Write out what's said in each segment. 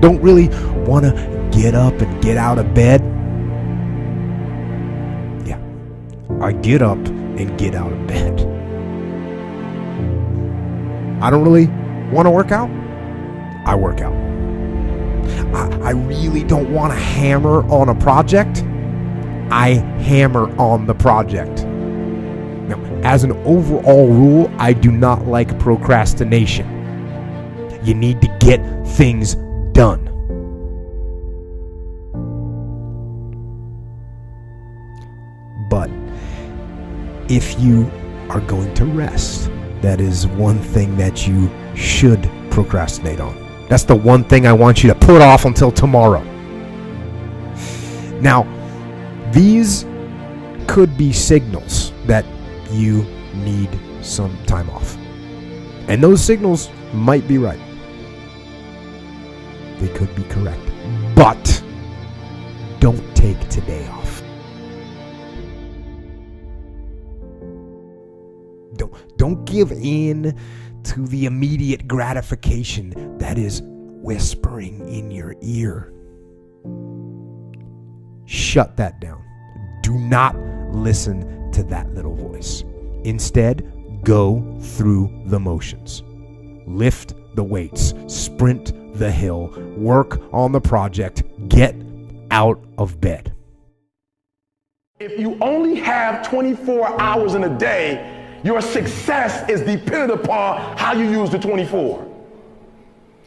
don't really want to get up and get out of bed. Yeah, I get up and get out of bed. I don't really want to work out. I work out. I really don't want to hammer on a project. I hammer on the project. Now, as an overall rule, I do not like procrastination. You need to get things done. But if you are going to rest, that is one thing that you should procrastinate on. That's the one thing I want you to put off until tomorrow. Now, these could be signals that you need some time off. And those signals might be right. They could be correct. But don't take today off. Don't give in to the immediate gratification that is whispering in your ear. Shut that down. Do not listen to that little voice. Instead, go through the motions. Lift the weights, sprint the hill, work on the project, get out of bed. If you only have 24 hours in a day, your success is dependent upon how you use the 24.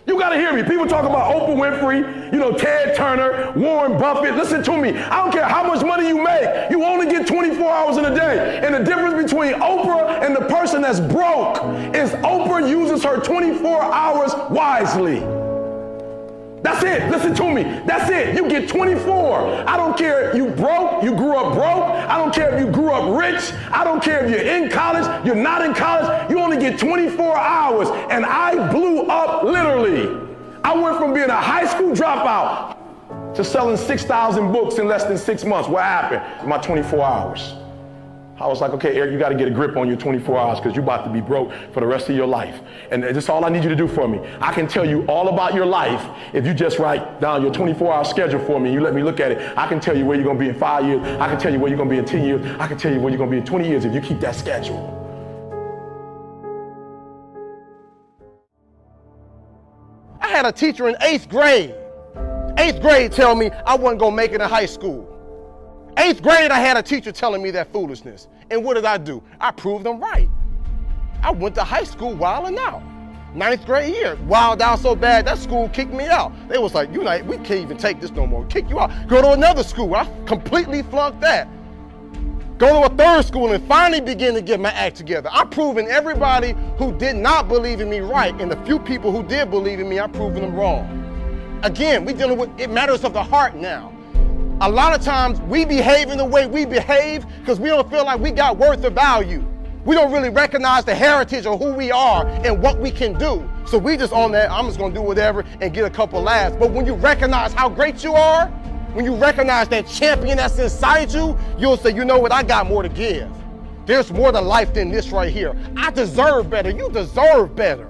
You gotta hear me. People talk about Oprah Winfrey, Ted Turner, Warren Buffett. Listen to me. I don't care how much money you make. You only get 24 hours in a day. And the difference between Oprah and the person that's broke is Oprah uses her 24 hours wisely. That's it. Listen to me. That's it. You get 24. I don't care if you broke, you grew up broke. I don't care if you grew up rich. I don't care if you're in college, you're not in college. You only get 24 hours. And I blew up literally. I went from being a high school dropout to selling 6,000 books in less than 6 months. What happened in my 24 hours? I was like, okay, Eric, you got to get a grip on your 24 hours because you're about to be broke for the rest of your life. And that's all I need you to do for me. I can tell you all about your life if you just write down your 24-hour schedule for me and you let me look at it. I can tell you where you're going to be in 5 years. I can tell you where you're going to be in 10 years. I can tell you where you're going to be in 20 years if you keep that schedule. I had a teacher in 8th grade. 8th grade tell me I wasn't going to make it in high school. 8th grade, I had a teacher telling me that foolishness. And what did I do? I proved them right. I went to high school wilding out. 9th grade year, wild out so bad that school kicked me out. They was like, we can't even take this no more. Kick you out. Go to another school. I completely flunked that. Go to a 3rd school and finally begin to get my act together. I'm proving everybody who did not believe in me right, and the few people who did believe in me, I'm proving them wrong. Again, we dealing with it matters of the heart now. A lot of times we behave in the way we behave because we don't feel like we got worth or value. We don't really recognize the heritage of who we are and what we can do. So we just on that, I'm just gonna do whatever and get a couple laughs. But when you recognize how great you are, when you recognize that champion that's inside you, you'll say, you know what, I got more to give. There's more to life than this right here. I deserve better, you deserve better.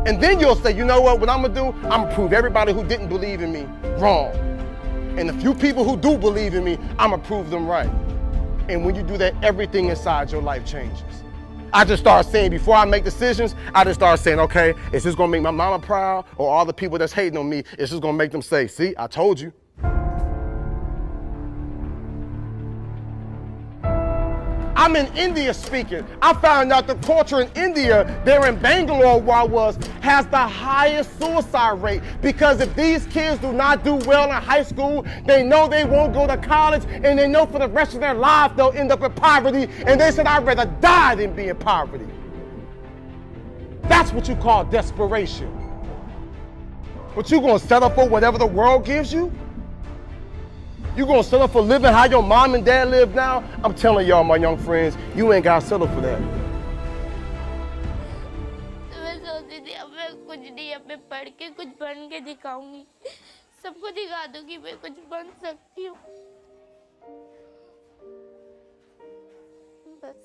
And then you'll say, you know what I'm gonna do? I'm gonna prove everybody who didn't believe in me wrong. And the few people who do believe in me, I'm gonna prove them right. And when you do that, everything inside your life changes. I just start saying, before I make decisions, I just start saying, okay, is this gonna make my mama proud, or all the people that's hating on me, is this gonna make them say, see, I told you. I'm in India speaking. I found out the culture in India, there in Bangalore where I was, has the highest suicide rate. Because if these kids do not do well in high school, they know they won't go to college, and they know for the rest of their lives they'll end up in poverty. And they said, I'd rather die than be in poverty. That's what you call desperation. But you gonna settle for whatever the world gives you? You gonna settle for living how your mom and dad live now? I'm telling y'all, my young friends, you ain't gotta settle for that. मैं सोचती थी अब मैं कुछ नहीं, अब मैं पढ़ के कुछ बन के दिखाऊंगी, सबको दिखा दूंगी मैं कुछ बन सकती हूँ। बस।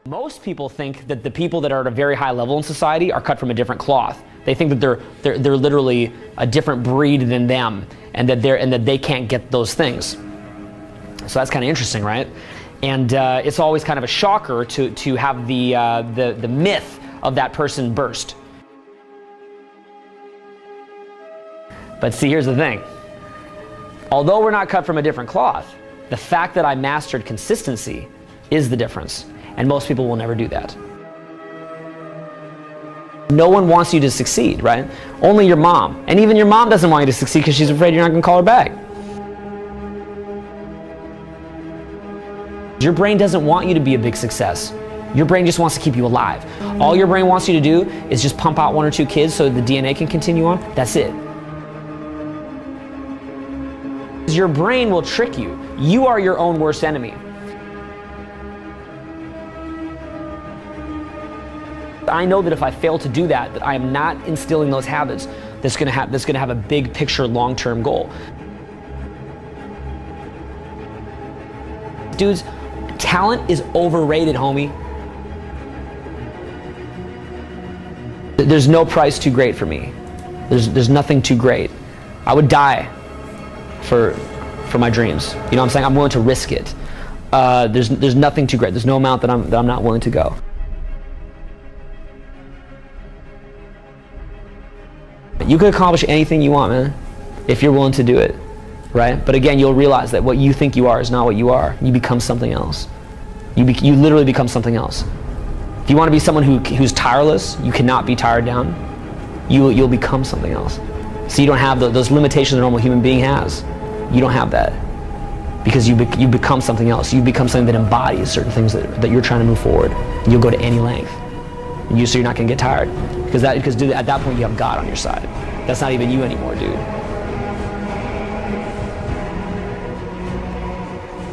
Most people think that the people that are at a very high level in society are cut from a different cloth. They think that they're literally a different breed than them, and that they can't get those things. So that's kind of interesting, right? And it's always kind of a shocker to have the myth of that person burst. But see, here's the thing. Although we're not cut from a different cloth, the fact that I mastered consistency is the difference. And most people will never do that. No one wants you to succeed, right? Only your mom. And even your mom doesn't want you to succeed because she's afraid you're not going to call her back. Your brain doesn't want you to be a big success. Your brain just wants to keep you alive. All your brain wants you to do is just pump out 1 or 2 kids so the DNA can continue on. That's it. Your brain will trick you. You are your own worst enemy. I know that if I fail to do that, that I am not instilling those habits that's going to have a big picture long-term goal. Dudes, talent is overrated, homie. There's no price too great for me. There's nothing too great. I would die for my dreams. You know what I'm saying? I'm willing to risk it. There's nothing too great. There's no amount that I'm not willing to go. You can accomplish anything you want, man, if you're willing to do it, right? But again, you'll realize that what you think you are is not what you are. You become something else. You literally become something else. If you want to be someone who's tireless, you cannot be tired down. You'll become something else. So you don't have those limitations a normal human being has. You don't have that because you become something else. You become something that embodies certain things that you're trying to move forward. You'll go to any length. So you're not going to get tired because dude, at that point you have God on your side. That's not even you anymore, dude.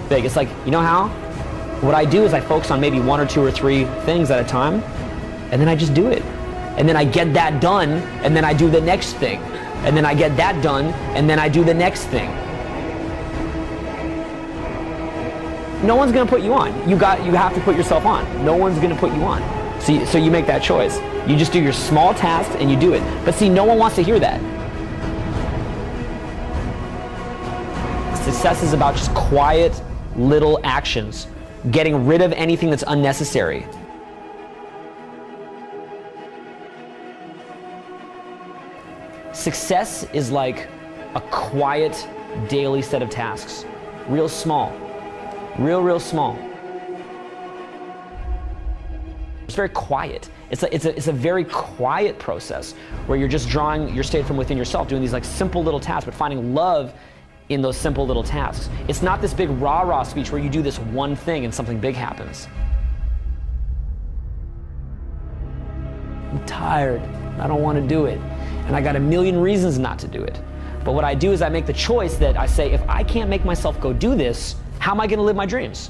Big. It's like, you know how? What I do is I focus on maybe 1 or 2 or 3 things at a time, and then I just do it. And then I get that done, and then I do the next thing. And then I get that done, and then I do the next thing. No one's gonna put you on. You have to put yourself on. No one's gonna put you on. So you make that choice. You just do your small tasks and you do it. But see, no one wants to hear that. Success is about just quiet little actions, getting rid of anything that's unnecessary. Success is like a quiet daily set of tasks. Real small. Real small. It's very quiet. It's a very quiet process where you're just drawing your state from within yourself, doing these like simple little tasks, but finding love in those simple little tasks. It's not this big rah-rah speech where you do this one thing and something big happens. I'm tired. I don't want to do it. And I got a million reasons not to do it. But what I do is I make the choice that I say, if I can't make myself go do this, how am I going to live my dreams?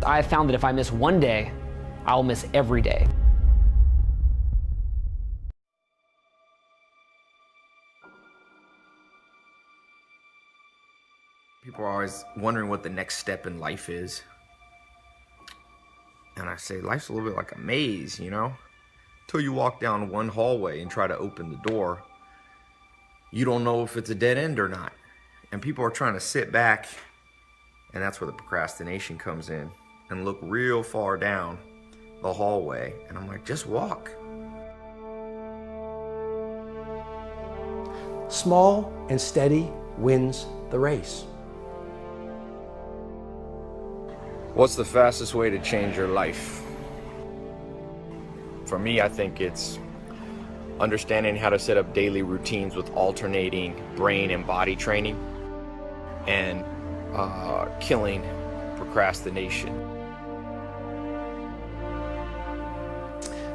I have found that if I miss one day, I will miss every day. People are always wondering what the next step in life is. And I say, life's a little bit like a maze, you know? Till you walk down one hallway and try to open the door, you don't know if it's a dead end or not. And people are trying to sit back, and that's where the procrastination comes in, and look real far down the hallway. And I'm like, just walk. Small and steady wins the race. What's the fastest way to change your life? For me, I think it's understanding how to set up daily routines with alternating brain and body training and killing procrastination.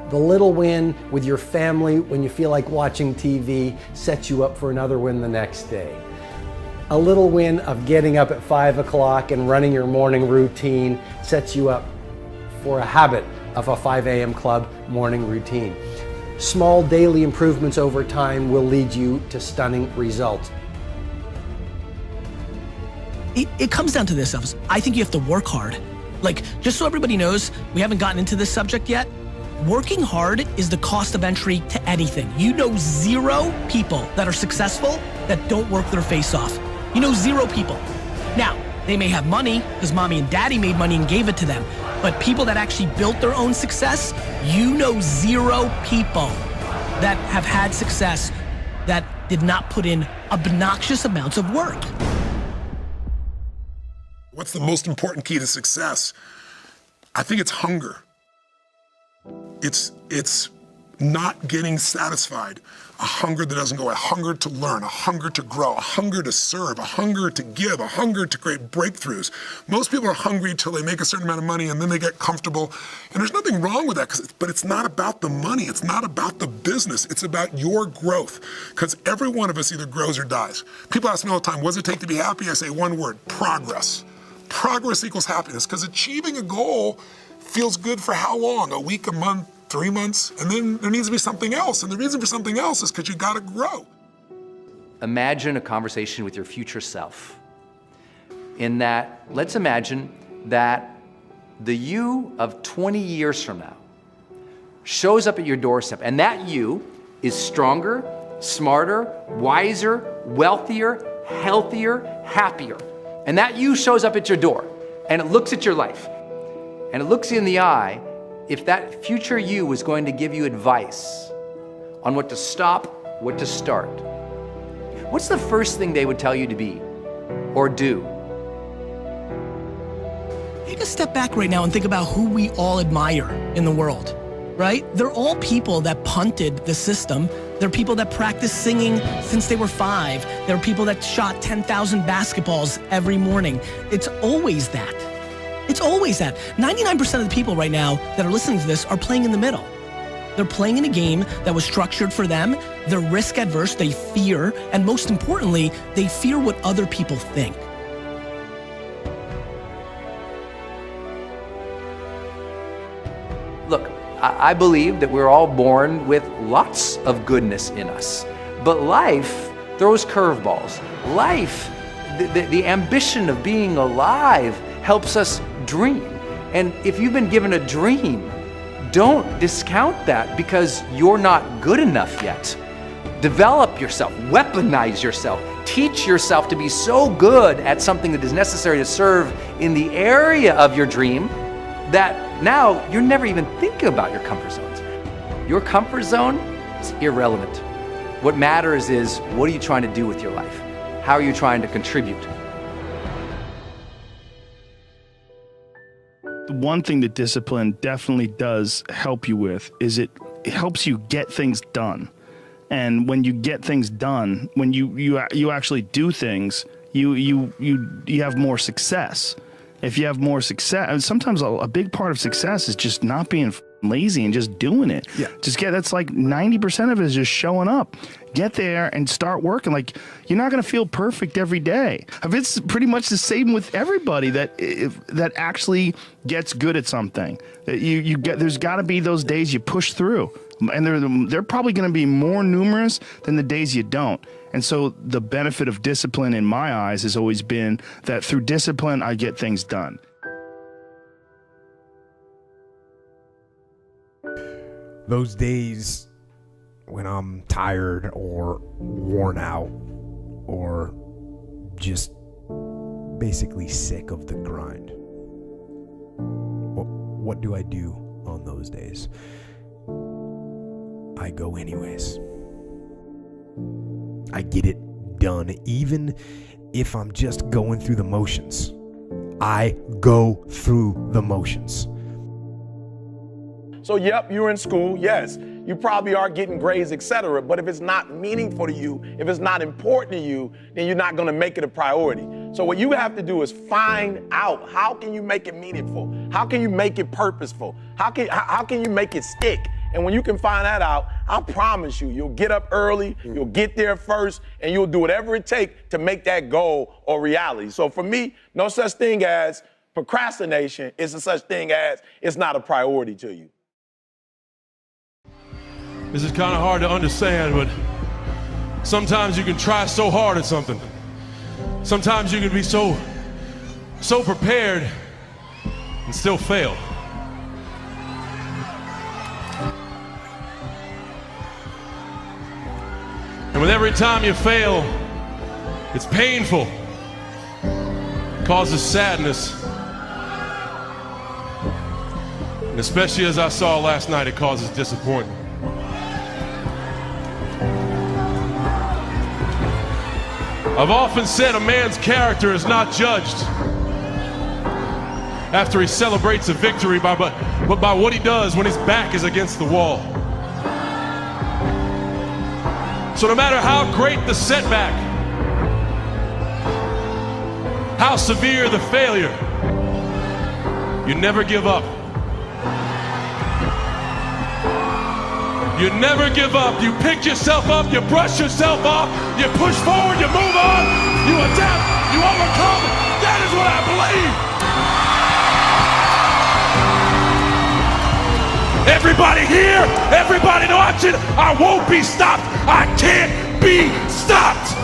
The little win with your family when you feel like watching TV sets you up for another win the next day. A little win of getting up at 5 o'clock and running your morning routine sets you up for a habit of a 5 a.m. club morning routine. Small daily improvements over time will lead you to stunning results. It comes down to this, Elvis. I think you have to work hard. Like, just so everybody knows, we haven't gotten into this subject yet, Working hard is the cost of entry to anything. You know 0 people that are successful that don't work their face off. You know 0 people. Now, they may have money because mommy and daddy made money and gave it to them. But people that actually built their own success, you know 0 people that have had success that did not put in obnoxious amounts of work. What's the most important key to success? I think it's hunger. It's not getting satisfied. A hunger that doesn't go, a hunger to learn, a hunger to grow, a hunger to serve, a hunger to give, a hunger to create breakthroughs. Most people are hungry till they make a certain amount of money and then they get comfortable. And there's nothing wrong with that, but it's not about the money. It's not about the business. It's about your growth. Because every one of us either grows or dies. People ask me all the time, what does it take to be happy? I say one word, progress. Progress equals happiness, because achieving a goal feels good for how long? A week, a month, 3 months, and then there needs to be something else. And the reason for something else is because you gotta grow. Imagine a conversation with your future self. In that, let's imagine that the you of 20 years from now shows up at your doorstep, and that you is stronger, smarter, wiser, wealthier, healthier, happier. And that you shows up at your door, and it looks at your life, and it looks you in the eye. If that future you was going to give you advice on what to stop, what to start, what's the first thing they would tell you to be or do? Take a step back right now and think about who we all admire in the world, right? They're all people that punted the system. They're people that practiced singing since they were 5. There are people that shot 10,000 basketballs every morning. It's always that. It's always that. 99% of the people right now that are listening to this are playing in the middle. They're playing in a game that was structured for them. They're risk adverse, they fear, and most importantly, they fear what other people think. Look, I believe that we're all born with lots of goodness in us, but life throws curveballs. Life, the ambition of being alive helps us dream. And if you've been given a dream, don't discount that because you're not good enough yet. Develop yourself, weaponize yourself, teach yourself to be so good at something that is necessary to serve in the area of your dream that now you're never even thinking about your comfort zones. Your comfort zone is irrelevant. What matters is, what are you trying to do with your life? How are you trying to contribute? One thing that discipline definitely does help you with is it helps you get things done. And when you get things done, when you actually do things, you have more success. If you have more success, and sometimes a big part of success is just not being lazy and just doing it. Yeah. That's like 90% of it is just showing up. Get there and start working. Like, you're not going to feel perfect every day. It's pretty much the same with everybody that actually gets good at something. There's got to be those days you push through, and they're probably going to be more numerous than the days you don't. And so the benefit of discipline in my eyes has always been that through discipline, I get things done. Those days when I'm tired or worn out or just basically sick of the grind. What do I do on those days? I go anyways. I get it done, even if I'm just going through the motions. I go through the motions. So, yep, you're in school, yes. You probably are getting grades, etc. But if it's not meaningful to you, if it's not important to you, then you're not going to make it a priority. So what you have to do is find out, how can you make it meaningful? How can you make it purposeful? How can you make it stick? And when you can find that out, I promise you, you'll get up early, you'll get there first, and you'll do whatever it takes to make that goal a reality. So for me, no such thing as procrastination. It's a such thing as it's not a priority to you. This is kind of hard to understand, but sometimes you can try so hard at something. Sometimes you can be so prepared and still fail. And with every time you fail, it's painful. It causes sadness. And especially as I saw last night, it causes disappointment. I've often said a man's character is not judged after he celebrates a victory, but by what he does when his back is against the wall. So no matter how great the setback, how severe the failure, you never give up. You never give up. You pick yourself up, you brush yourself off, you push forward, you move on, you adapt, you overcome. That is what I believe. Everybody here, everybody watching, I won't be stopped. I can't be stopped.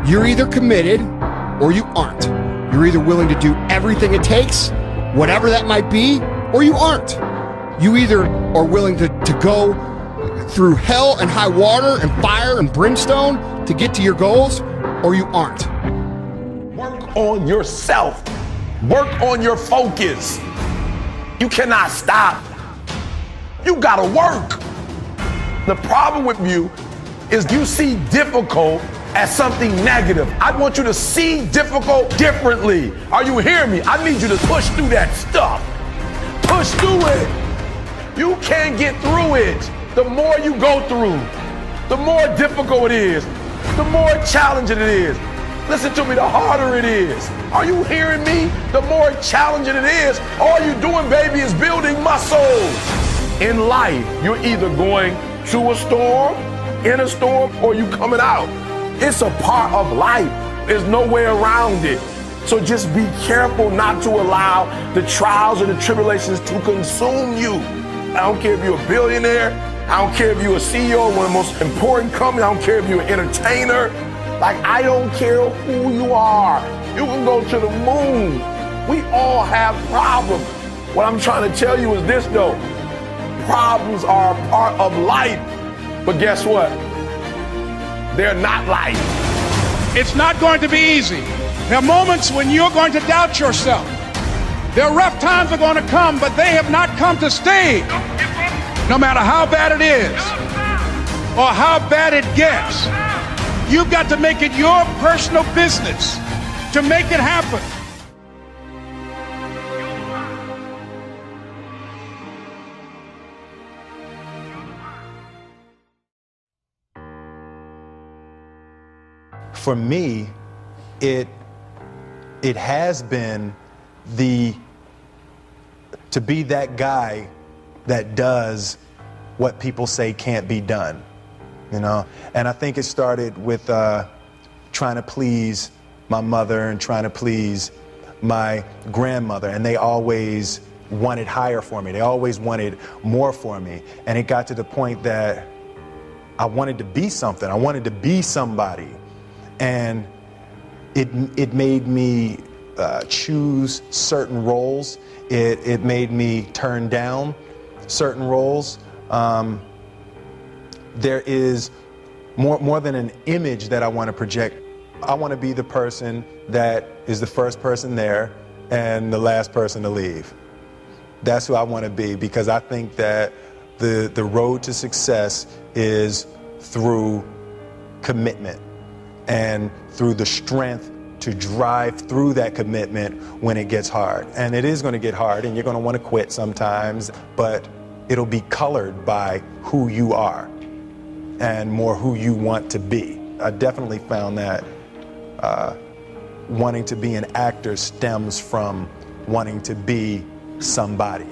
You're either committed or you aren't. You're either willing to do everything it takes, whatever that might be, or you aren't. You either are willing to go through hell and high water and fire and brimstone to get to your goals, or you aren't. Work on yourself. Work on your focus. You cannot stop. You gotta work. The problem with you is you see difficult as something negative. I want you to see difficult differently. Are you hearing me? I need you to push through that stuff. Push through it. You can't get through it. The more you go through, the more difficult it is, the more challenging it is. Listen to me, the harder it is. Are you hearing me? The more challenging it is. All you're doing, baby, is building muscles. In life, you're either going through a storm, in a storm, or you coming out. It's a part of life. There's no way around it. So just be careful not to allow the trials or the tribulations to consume you. I don't care if you're a billionaire. I don't care if you're a CEO of one of the most important companies. I don't care if you're an entertainer. Like, I don't care who you are. You can go to the moon. We all have problems. What I'm trying to tell you is this, though. Problems are a part of life. But guess what? They're not life. It's not going to be easy. There are moments when you're going to doubt yourself. There are rough times are going to come, but they have not come to stay. No matter how bad it is or how bad it gets, you've got to make it your personal business to make it happen. For me, it has been to be that guy that does what people say can't be done, you know? And I think it started with trying to please my mother and trying to please my grandmother, and they always wanted higher for me. They always wanted more for me. And it got to the point that I wanted to be something. I wanted to be somebody. And it made me choose certain roles. It made me turn down certain roles. There is more than an image that I want to project. I want to be the person that is the first person there and the last person to leave. That's who I want to be, because I think that the road to success is through commitment and through the strength to drive through that commitment when it gets hard. And it is going to get hard, and you're going to want to quit sometimes, but it'll be colored by who you are and more who you want to be. I definitely found that wanting to be an actor stems from wanting to be somebody.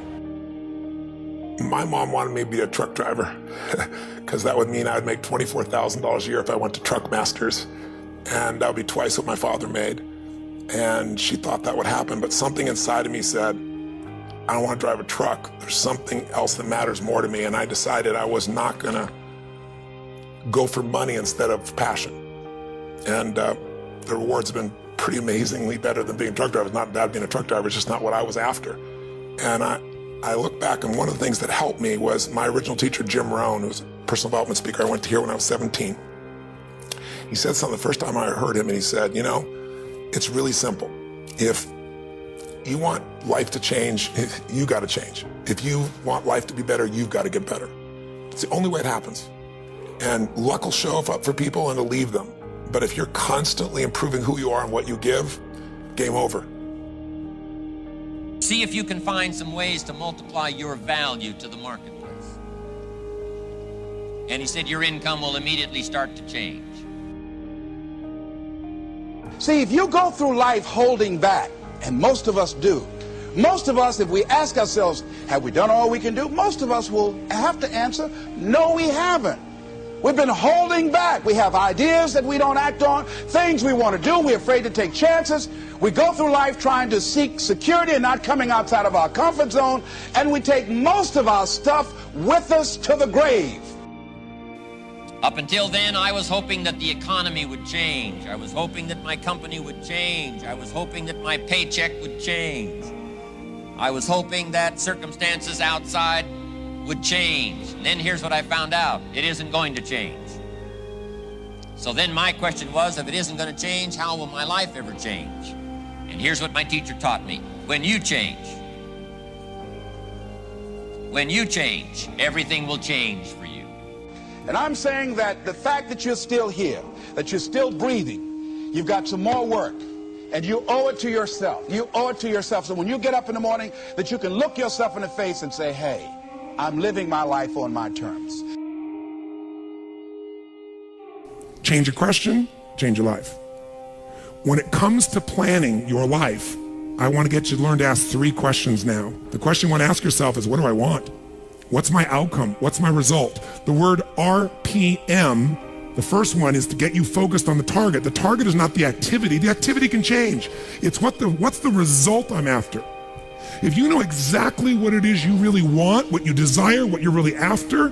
My mom wanted me to be a truck driver because that would mean I would make $24,000 a year if I went to Truck Masters, and that would be twice what my father made. And she thought that would happen, but something inside of me said, I don't want to drive a truck. There's something else that matters more to me, and I decided I was not gonna go for money instead of passion. And the rewards have been pretty amazingly better than being a truck driver. It's not bad being a truck driver, it's just not what I was after. And I look back, and one of the things that helped me was my original teacher, Jim Rohn, who was a personal development speaker. I went to hear when I was 17. He said something the first time I heard him, and he said, you know, it's really simple. If you want life to change, you got to change. If you want life to be better, you've got to get better. It's the only way it happens. And luck will show up for people and it'll leave them. But if you're constantly improving who you are and what you give, game over. See if you can find some ways to multiply your value to the marketplace. And he said your income will immediately start to change. See, if you go through life holding back, and most of us do, most of us, if we ask ourselves, have we done all we can do? Most of us will have to answer, no, we haven't. We've been holding back. We have ideas that we don't act on, things we want to do. We're afraid to take chances. We go through life trying to seek security and not coming outside of our comfort zone, and we take most of our stuff with us to the grave. Up until then, I was hoping that the economy would change. I was hoping that my company would change. I was hoping that my paycheck would change. I was hoping that circumstances outside would change. And then here's what I found out. It isn't going to change. So then my question was, if it isn't going to change, how will my life ever change? And here's what my teacher taught me. When you change, everything will change for you. And I'm saying that the fact that you're still here, that you're still breathing, you've got some more work. And you owe it to yourself. You owe it to yourself. So when you get up in the morning, that you can look yourself in the face and say, hey, I'm living my life on my terms. Change your question, change your life. When it comes to planning your life, I want to get you to learn to ask 3 questions now. The question you want to ask yourself is, what do I want? What's my outcome? What's my result? The word RPM, the first one, is to get you focused on the target. The target is not the activity. The activity can change. It's what's the result I'm after. If you know exactly what it is you really want, what you desire, what you're really after,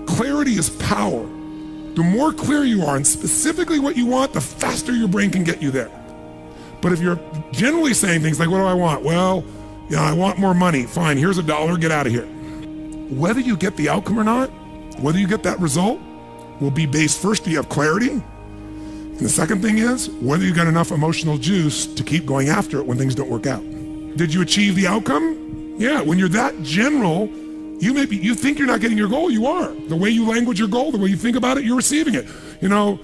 clarity is power. The more clear you are and specifically what you want, the faster your brain can get you there. But if you're generally saying things like, what do I want? Well, yeah, I want more money. Fine, here's $1, get out of here. Whether you get the outcome or not, whether you get that result, will be based first, do you have clarity? And the second thing is, whether you got enough emotional juice to keep going after it when things don't work out. Did you achieve the outcome? Yeah, when you're that general, you think you're not getting your goal, you are. The way you language your goal, the way you think about it, you're receiving it. I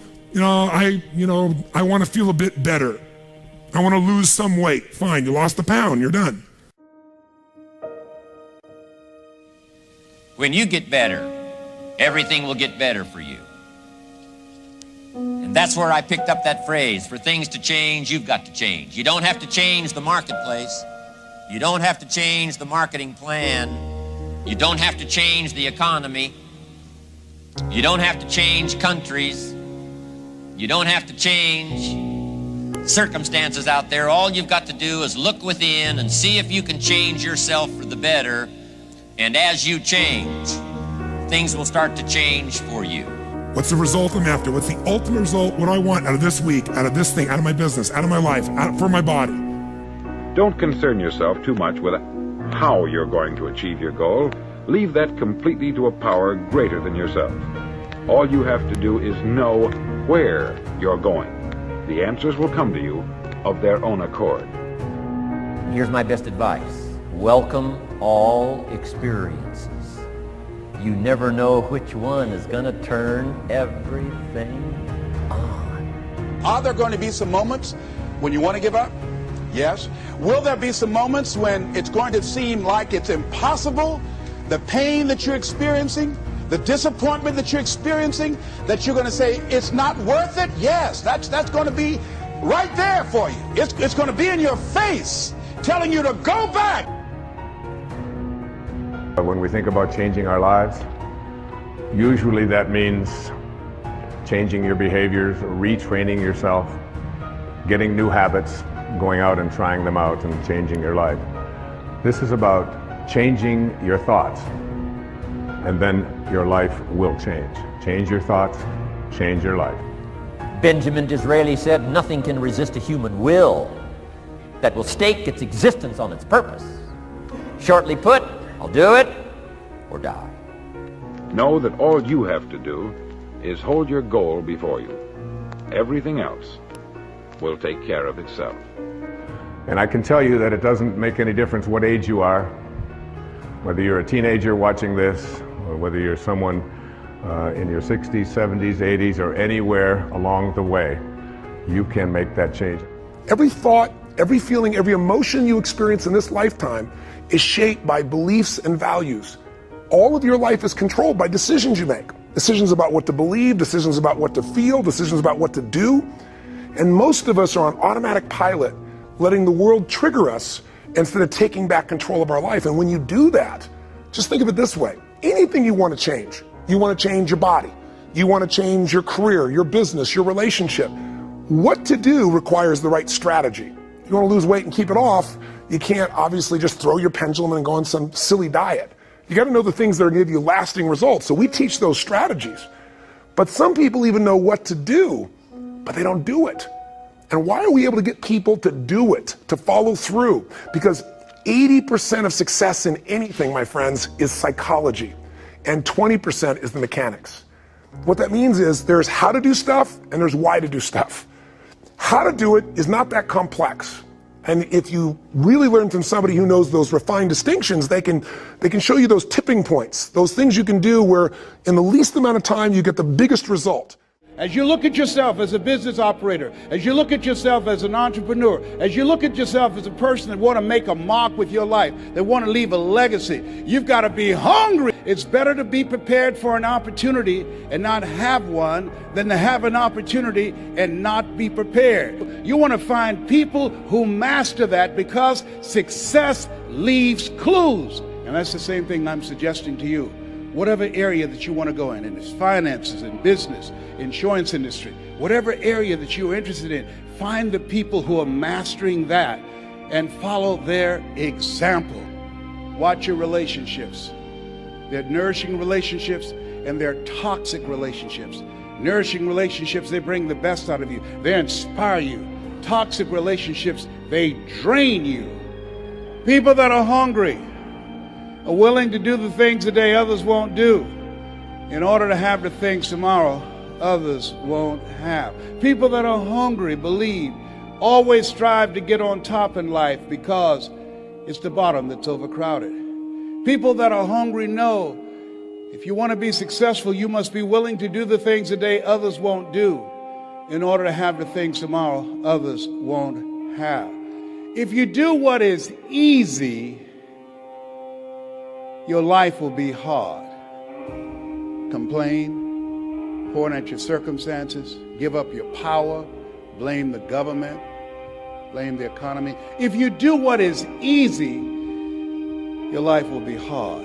want to feel a bit better. I want to lose some weight. Fine, you lost a pound, you're done. When you get better, everything will get better for you. And that's where I picked up that phrase, for things to change, you've got to change. You don't have to change the marketplace. You don't have to change the marketing plan. You don't have to change the economy. You don't have to change countries. You don't have to change circumstances out there. All you've got to do is look within and see if you can change yourself for the better. And as you change, things will start to change for you. What's the result I'm after? What's the ultimate result? What do I want out of this week, out of this thing, out of my business, out of my life, for my body? Don't concern yourself too much with how you're going to achieve your goal. Leave that completely to a power greater than yourself. All you have to do is know where you're going. The answers will come to you of their own accord. Here's my best advice. Welcome all experiences. You never know which one is going to turn everything on. Are there going to be some moments when you want to give up? Yes. Will there be some moments when it's going to seem like it's impossible? The pain that you're experiencing, the disappointment that you're experiencing, that you're going to say, it's not worth it? Yes, that's going to be right there for you. It's going to be in your face, telling you to go back. When we think about changing our lives, usually that means changing your behaviors, retraining yourself, getting new habits, going out and trying them out and changing your life. This is about changing your thoughts, and then your life will change. Change your thoughts, change your life. Benjamin Disraeli said, nothing can resist a human will that will stake its existence on its purpose. Shortly put, I'll do it or die. Know that all you have to do is hold your goal before you. Everything else will take care of itself. And I can tell you that it doesn't make any difference what age you are, whether you're a teenager watching this, or whether you're someone in your 60s, 70s, 80s, or anywhere along the way, you can make that change. Every thought, every feeling, every emotion you experience in this lifetime is shaped by beliefs and values. All of your life is controlled by decisions you make. Decisions about what to believe, decisions about what to feel, decisions about what to do. And most of us are on automatic pilot, letting the world trigger us instead of taking back control of our life. And when you do that, just think of it this way. Anything you want to change, you want to change your body, you want to change your career, your business, your relationship. What to do requires the right strategy. If you want to lose weight and keep it off, you can't obviously just throw your pendulum and go on some silly diet. You got to know the things that are going to give you lasting results. So we teach those strategies. But some people even know what to do, but they don't do it. And why are we able to get people to do it, to follow through? Because 80% of success in anything, my friends, is psychology, and 20% is the mechanics. What that means is there's how to do stuff and there's why to do stuff. How to do it is not that complex. And if you really learn from somebody who knows those refined distinctions, they can show you those tipping points, those things you can do where in the least amount of time you get the biggest result. As you look at yourself as a business operator, as you look at yourself as an entrepreneur, as you look at yourself as a person that want to make a mark with your life, that want to leave a legacy, you've got to be hungry. It's better to be prepared for an opportunity and not have one than to have an opportunity and not be prepared. You want to find people who master that because success leaves clues. And that's the same thing I'm suggesting to you. Whatever area that you want to go in it's finances, in business, insurance industry, whatever area that you're interested in, find the people who are mastering that and follow their example. Watch your relationships. They're nourishing relationships and they're toxic relationships. Nourishing relationships, they bring the best out of you. They inspire you. Toxic relationships, they drain you. People that are hungry are willing to do the things today others won't do in order to have the things tomorrow others won't have. People that are hungry believe, always strive to get on top in life because it's the bottom that's overcrowded. People that are hungry know if you want to be successful, you must be willing to do the things today others won't do in order to have the things tomorrow others won't have. If you do what is easy, your life will be hard. Complain, point at your circumstances, give up your power, blame the government, blame the economy. If you do what is easy, your life will be hard.